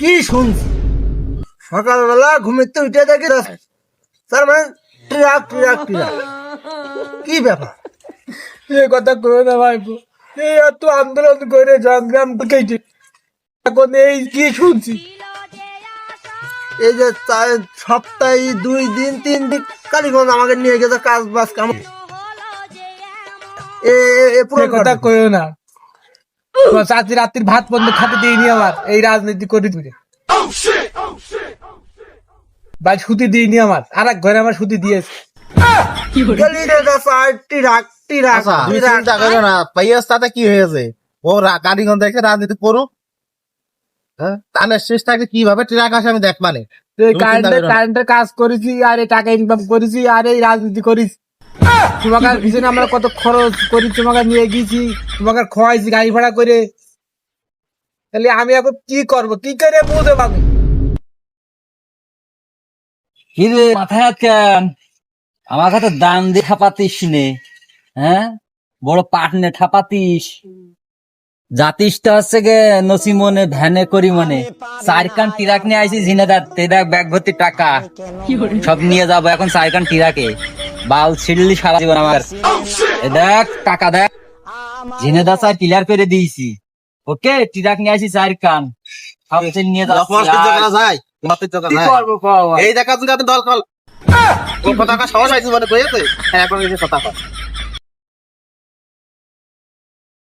কি শুনছি সকালবেলা ঘুমিতে উঠে দেখি তার মানে ট্রাক ট্রাক ট্রাক কি ব্যাপার? এ কথা কই না ভাইপো, এই এত আন্দোলন করে সংগ্রাম কেটে এখন এই কি শুনছি? এই যে সপ্তাহে 2 দিন 3 দিন কালীগঞ্জ আমাকে নিয়ে গেছে কাজ বাজ কাম এ কথা কইও না, চাচি রাত্রির ভাত বন্ধ খাতে দিইনি আমার এই রাজনীতি করে তুলে ভাই, সুতি দিইনি আমার, আর এক ঘরে আমার সুতি দিয়েছে। আচ্ছা তুমি চিন্তা করো না, পাইয়াস তাতে কি হয়েছে? ও কালীগঞ্জ দেখে রাজনীতি করুক, হ্যাঁ তাহলে শেষটাকে কিভাবে ট্রাক আসে আমি দেখবানে। কারেন্টের কাজ করেছি আর এই টাকা ইনকাম করেছি আর এই রাজনীতি করেছি। তোমাকে পিছনে আমরা কত খরচ করি, তোমাকে নিয়ে গেছি, তোমাকে খাওয়াইছি গাড়ি ভাড়া করে। তাহলে আমি এখন কি করবো, কি করে বুঝে পাবো? কিরে মাথায় হাত কেন? আমার কাছে দান দিয়ে ঠাপাতিস নে, হ্যাঁ বড় পাটনে ঠাপাতিস। জাতিসটা হচ্ছে গে নসিমনে ভ্যানে করি মনে 4 কান টিরাক নিয়ে আইসি ঝিনেদার তেদাক ব্যাগ ভর্তি টাকা সব নিয়ে যাবো এখন 4 কান টিরাকে। বাল ছিড়লি সারা জীবন আমার। দেখ টাকা দেখ, ঝিনেদা 4 ক্লিয়ার করে দিয়েছি। ওকে টিরাক নিয়ে আইসি 4 কান সব নিয়ে এই দেখা তুমি দল কল কথা সহজ হয়েছে মানে কইছে এখন কথা